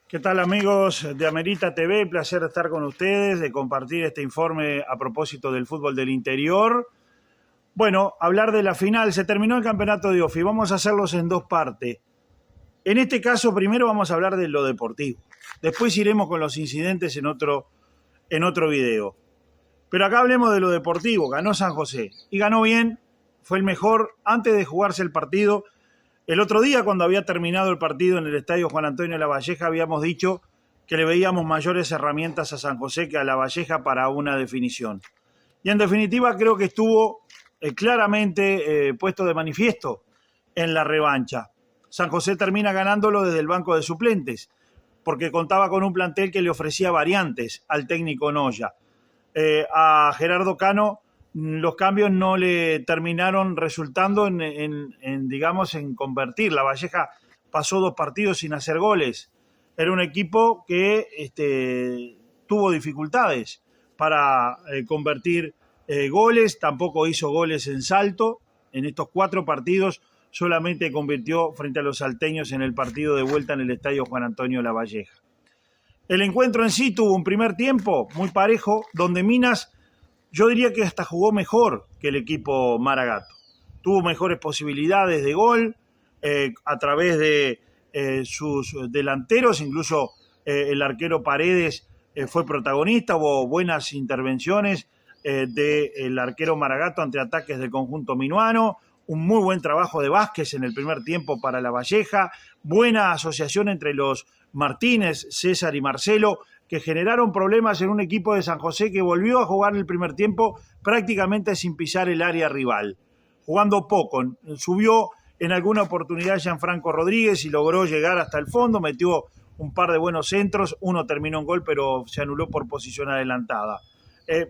¿Qué tal, amigos de Amerita TV? Placer estar con ustedes, de compartir este informe a propósito del fútbol del interior. Bueno, hablar de la final. Se terminó el campeonato de OFI. Vamos a hacerlos en dos partes. En este caso, primero vamos a hablar de lo deportivo. Después iremos con los incidentes en otro video. Pero acá hablemos de lo deportivo. Ganó San José. Y ganó bien. Fue el mejor antes de jugarse el partido. El otro día, cuando había terminado el partido en el estadio Juan Antonio Lavalleja, habíamos dicho que le veíamos mayores herramientas a San José que a Lavalleja para una definición. Y en definitiva creo que estuvo claramente puesto de manifiesto en la revancha. San José termina ganándolo desde el banco de suplentes, porque contaba con un plantel que le ofrecía variantes al técnico Noya. A Gerardo Cano los cambios no le terminaron resultando en convertir. Lavalleja pasó 2 partidos sin hacer goles. Era un equipo que tuvo dificultades para convertir goles. Tampoco hizo goles en Salto. En estos 4 partidos solamente convirtió frente a los salteños en el partido de vuelta en el estadio Juan Antonio Lavalleja. El encuentro en sí tuvo un primer tiempo muy parejo, donde Minas, yo diría que hasta jugó mejor que el equipo Maragato. Tuvo mejores posibilidades de gol a través de sus delanteros, incluso el arquero Paredes fue protagonista, hubo buenas intervenciones del arquero Maragato ante ataques del conjunto minuano, un muy buen trabajo de Vázquez en el primer tiempo para Lavalleja, buena asociación entre los Martínez, César y Marcelo, que generaron problemas en un equipo de San José que volvió a jugar el primer tiempo prácticamente sin pisar el área rival, jugando poco. Subió en alguna oportunidad Gianfranco Rodríguez y logró llegar hasta el fondo, metió un par de buenos centros, uno terminó en gol pero se anuló por posición adelantada.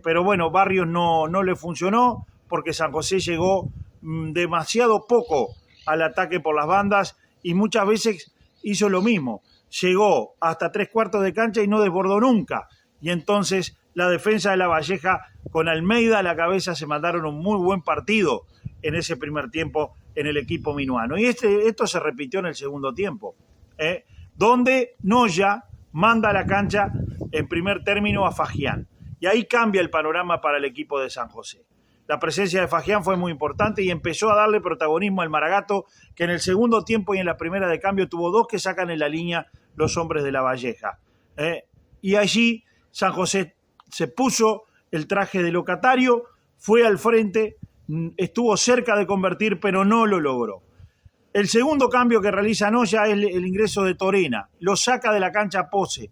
Pero bueno, Barrios no le funcionó porque San José llegó demasiado poco al ataque por las bandas y muchas veces hizo lo mismo. Llegó hasta 3/4 de cancha y no desbordó nunca. Y entonces la defensa de Lavalleja con Almeida a la cabeza se mandaron un muy buen partido en ese primer tiempo en el equipo minuano. Y esto se repitió en el segundo tiempo, donde Noya manda a la cancha en primer término a Fagián. Y ahí cambia el panorama para el equipo de San José. La presencia de Fagián fue muy importante y empezó a darle protagonismo al Maragato, que en el segundo tiempo y en la primera de cambio tuvo 2 que sacan en la línea los hombres de Lavalleja. Y allí San José se puso el traje de locatario, fue al frente, estuvo cerca de convertir, pero no lo logró. El segundo cambio que realiza Noya es el ingreso de Torena, lo saca de la cancha Pose.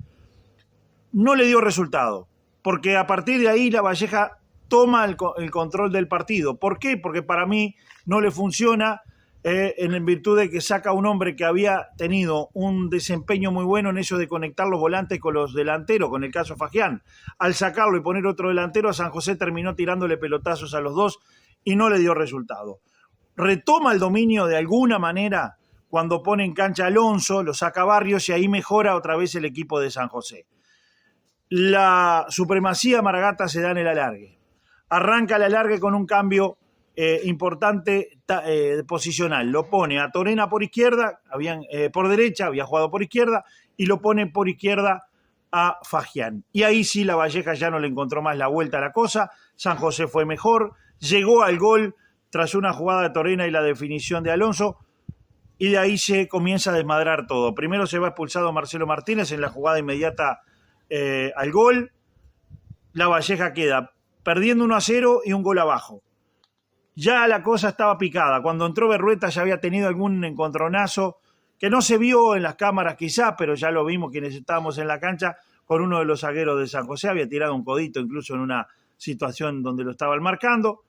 No le dio resultado, porque a partir de ahí Lavalleja toma el control del partido. ¿Por qué? Porque para mí no le funciona en virtud de que saca un hombre que había tenido un desempeño muy bueno en eso de conectar los volantes con los delanteros, con el caso Fagián. Al sacarlo y poner otro delantero, a San José terminó tirándole pelotazos a los dos y no le dio resultado. Retoma el dominio de alguna manera cuando pone en cancha Alonso, lo saca Barrios y ahí mejora otra vez el equipo de San José. La supremacía Maragata se da en el alargue. Arranca el alargue con un cambio importante posicional. Lo pone a Torena por izquierda, por derecha, había jugado por izquierda, y lo pone por izquierda a Fagián. Y ahí sí Lavalleja ya no le encontró más la vuelta a la cosa. San José fue mejor, llegó al gol tras una jugada de Torena y la definición de Alonso, y de ahí se comienza a desmadrar todo. Primero se va expulsado Marcelo Martínez en la jugada inmediata al gol. Lavalleja queda perdiendo 1-0 y un gol abajo. Ya la cosa estaba picada. Cuando entró Berrueta ya había tenido algún encontronazo que no se vio en las cámaras quizá, pero ya lo vimos quienes estábamos en la cancha con uno de los zagueros de San José. Había tirado un codito incluso en una situación donde lo estaban marcando.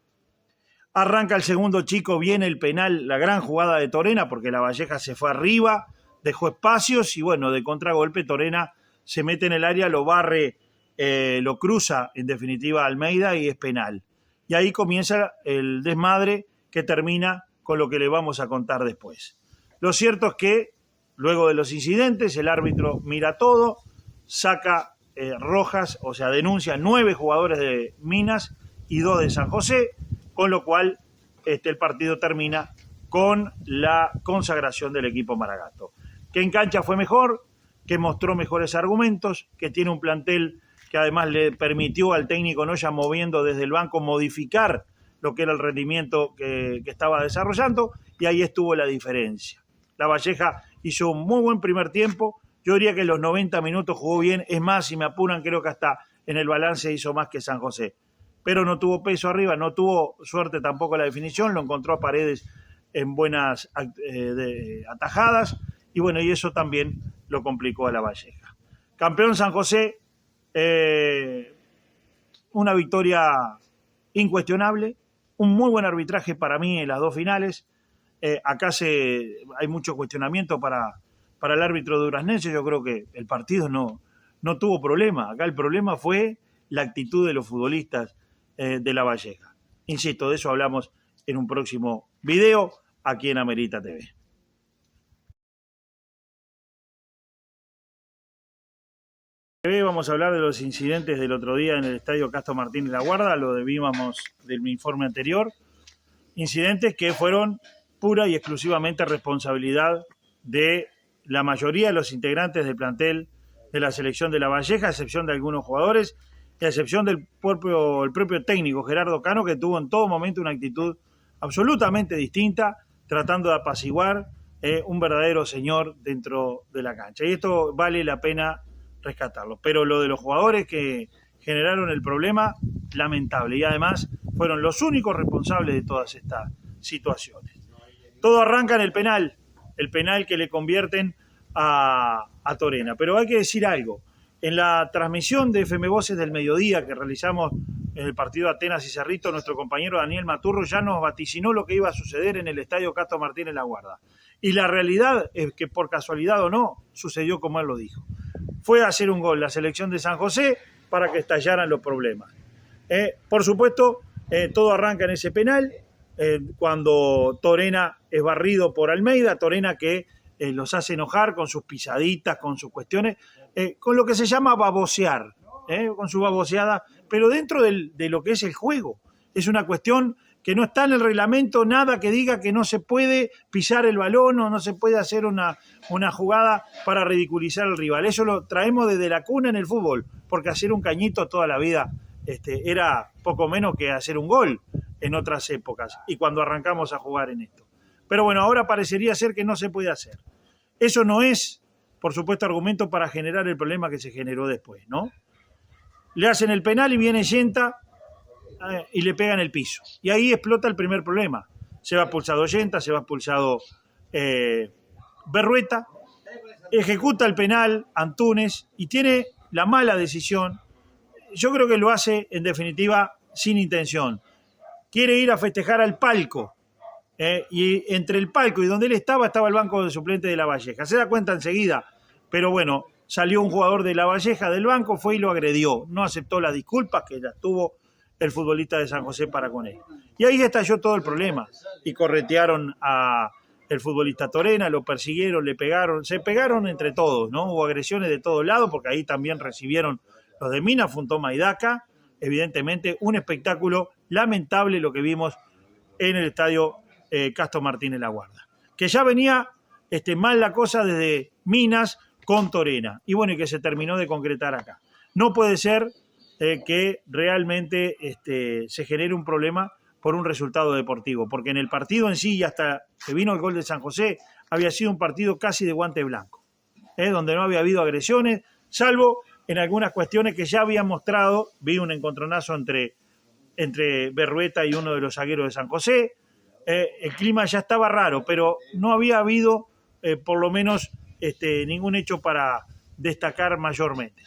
Arranca el segundo chico, viene el penal, la gran jugada de Torena, porque Lavalleja se fue arriba, dejó espacios y bueno, de contragolpe Torena se mete en el área, lo barre, lo cruza en definitiva Almeida y es penal. Y ahí comienza el desmadre que termina con lo que le vamos a contar después. Lo cierto es que luego de los incidentes el árbitro mira todo, saca rojas, o sea, denuncia 9 jugadores de Minas y 2 de San José, con lo cual el partido termina con la consagración del equipo Maragato. ¿Qué en cancha fue mejor? que mostró mejores argumentos, que tiene un plantel que además le permitió al técnico Noya, moviendo desde el banco, modificar lo que era el rendimiento que estaba desarrollando, y ahí estuvo la diferencia. La Valleja hizo un muy buen primer tiempo, yo diría que en los 90 minutos jugó bien, es más, si me apuran, creo que hasta en el balance hizo más que San José, pero no tuvo peso arriba, no tuvo suerte tampoco en la definición, lo encontró a Paredes en buenas atajadas, y bueno, y eso también lo complicó a la Valleja. Campeón San José, una victoria incuestionable, un muy buen arbitraje para mí en las dos finales. Acá hay mucho cuestionamiento para el árbitro duraznense. Yo creo que el partido no tuvo problema. Acá el problema fue la actitud de los futbolistas de la Valleja. Insisto, de eso hablamos en un próximo video aquí en Amerita TV. Vamos a hablar de los incidentes del otro día en el estadio Castro Martínez La Guarda, lo debíamos del informe anterior. Incidentes que fueron pura y exclusivamente responsabilidad de la mayoría de los integrantes del plantel de la selección de la Valleja, a excepción de algunos jugadores, y a excepción del propio técnico Gerardo Cano, que tuvo en todo momento una actitud absolutamente distinta, tratando de apaciguar un verdadero señor dentro de la cancha. Y esto vale la pena rescatarlo. Pero lo de los jugadores que generaron el problema, lamentable. Y además fueron los únicos responsables de todas estas situaciones. Todo arranca en el penal que le convierten a Torena. Pero hay que decir algo. En la transmisión de FM Voces del mediodía que realizamos en el partido Atenas y Cerrito, nuestro compañero Daniel Maturro ya nos vaticinó lo que iba a suceder en el estadio Castro Martínez La Guarda. Y la realidad es que, por casualidad o no, sucedió como él lo dijo. Fue a hacer un gol la selección de San José para que estallaran los problemas. Por supuesto, todo arranca en ese penal, cuando Torena es barrido por Almeida, Torena que los hace enojar con sus pisaditas, con sus cuestiones, con lo que se llama babosear, con su baboseada, pero dentro de lo que es el juego. Es una cuestión que no está en el reglamento, nada que diga que no se puede pisar el balón o no se puede hacer una jugada para ridiculizar al rival. Eso lo traemos desde la cuna en el fútbol, porque hacer un cañito toda la vida era poco menos que hacer un gol en otras épocas y cuando arrancamos a jugar en esto. Pero bueno, ahora parecería ser que no se puede hacer. Eso no es, por supuesto, argumento para generar el problema que se generó después, ¿no? Le hacen el penal y viene Yenta y le pega en el piso. Y ahí explota el primer problema. Se va expulsado Yenta, se va expulsado Berrueta, ejecuta el penal Antunes y tiene la mala decisión. Yo creo que lo hace, en definitiva, sin intención. Quiere ir a festejar al palco. Y entre el palco y donde él estaba el banco de suplente de la Valleja. Se da cuenta enseguida, pero bueno, salió un jugador de la Valleja del banco, fue y lo agredió. No aceptó las disculpas que ya tuvo el futbolista de San José para con él. Y ahí estalló todo el problema. Y corretearon a el futbolista Torena, lo persiguieron, le pegaron, se pegaron entre todos, ¿no? Hubo agresiones de todos lados, porque ahí también recibieron los de Mina, Funtoma y Daca. Evidentemente, un espectáculo lamentable lo que vimos en el estadio Castro Martínez La Guarda. Que ya venía mal la cosa desde Minas con Torena. Y bueno, y que se terminó de concretar acá. No puede ser que realmente se genere un problema por un resultado deportivo, porque en el partido en sí, y hasta que vino el gol de San José, había sido un partido casi de guante blanco, donde no había habido agresiones, salvo en algunas cuestiones que ya habían mostrado. Vi un encontronazo entre Berrueta y uno de los zagueros de San José. El clima ya estaba raro, pero no había habido por lo menos ningún hecho para destacar mayormente.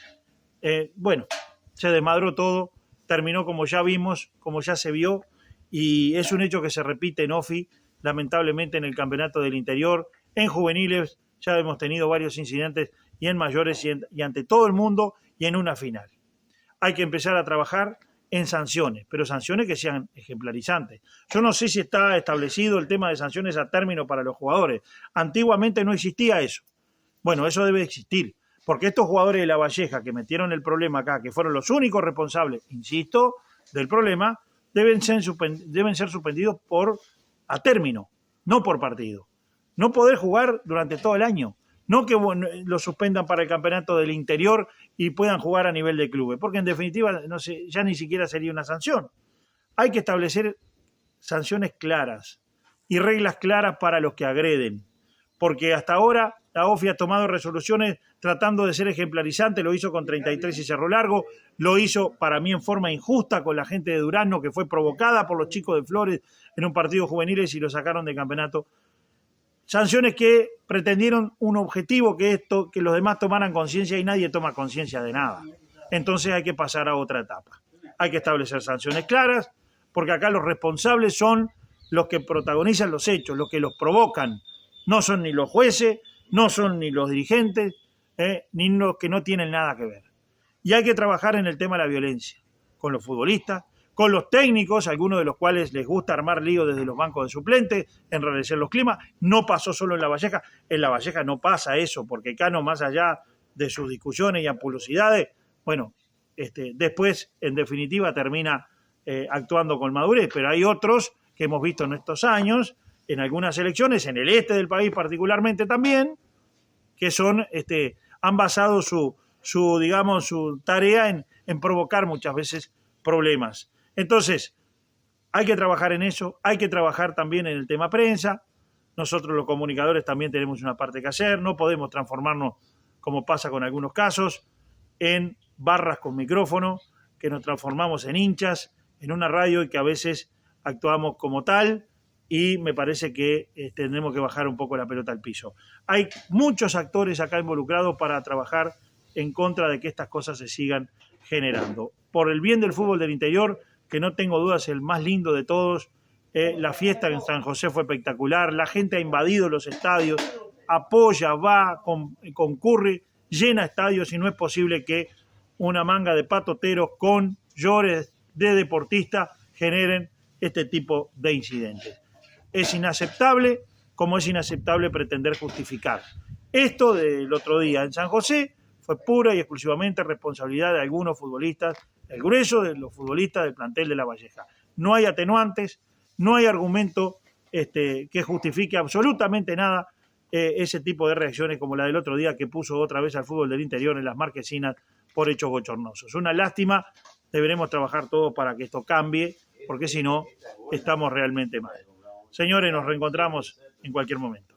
Bueno, se desmadró todo, terminó como ya vimos, como ya se vio, y es un hecho que se repite en OFI, lamentablemente en el campeonato del interior, en juveniles ya hemos tenido varios incidentes, y en mayores y ante todo el mundo, y en una final. Hay que empezar a trabajar en sanciones, pero sanciones que sean ejemplarizantes. Yo no sé si está establecido el tema de sanciones a término para los jugadores. Antiguamente no existía eso. Bueno, eso debe existir, porque estos jugadores de la Valleja que metieron el problema acá, que fueron los únicos responsables, insisto, del problema, deben ser suspendidos a término, no por partido. No poder jugar durante todo el año. no que lo suspendan para el campeonato del interior y puedan jugar a nivel de clubes, porque en definitiva no sé, ya ni siquiera sería una sanción. Hay que establecer sanciones claras y reglas claras para los que agreden, porque hasta ahora la OFI ha tomado resoluciones tratando de ser ejemplarizante, lo hizo con 33 y Cerro Largo, lo hizo para mí en forma injusta con la gente de Durazno, que fue provocada por los chicos de Flores en un partido juveniles y lo sacaron del campeonato. Sanciones que pretendieron un objetivo, que los demás tomaran conciencia, y nadie toma conciencia de nada. Entonces hay que pasar a otra etapa. Hay que establecer sanciones claras, porque acá los responsables son los que protagonizan los hechos, los que los provocan. No son ni los jueces, no son ni los dirigentes, ni los que no tienen nada que ver. Y hay que trabajar en el tema de la violencia, con los futbolistas, con los técnicos, algunos de los cuales les gusta armar lío desde los bancos de suplentes, enrarecer los climas. No pasó solo en La Valleja no pasa eso, porque Cano, más allá de sus discusiones y ampulosidades, bueno, después, en definitiva, termina actuando con madurez, pero hay otros que hemos visto en estos años, en algunas elecciones, en el este del país particularmente también, que han basado su tarea en provocar muchas veces problemas. Entonces, hay que trabajar en eso, hay que trabajar también en el tema prensa. Nosotros los comunicadores también tenemos una parte que hacer, no podemos transformarnos, como pasa con algunos casos, en barras con micrófono, que nos transformamos en hinchas, en una radio y que a veces actuamos como tal, y me parece que tendremos que bajar un poco la pelota al piso. Hay muchos actores acá involucrados para trabajar en contra de que estas cosas se sigan generando. Por el bien del fútbol del interior, que no tengo dudas es el más lindo de todos, la fiesta en San José fue espectacular, la gente ha invadido los estadios, apoya, va, concurre, llena estadios, y no es posible que una manga de patoteros con llores de deportistas generen este tipo de incidentes. Es inaceptable, como es inaceptable pretender justificar. Esto del otro día en San José fue pura y exclusivamente responsabilidad de algunos futbolistas, el grueso de los futbolistas del plantel de La Valleja. No hay atenuantes, no hay argumento que justifique absolutamente nada ese tipo de reacciones como la del otro día, que puso otra vez al fútbol del interior en las marquesinas por hechos bochornosos. Una lástima, deberemos trabajar todos para que esto cambie, porque si no, estamos realmente mal. Señores, nos reencontramos en cualquier momento.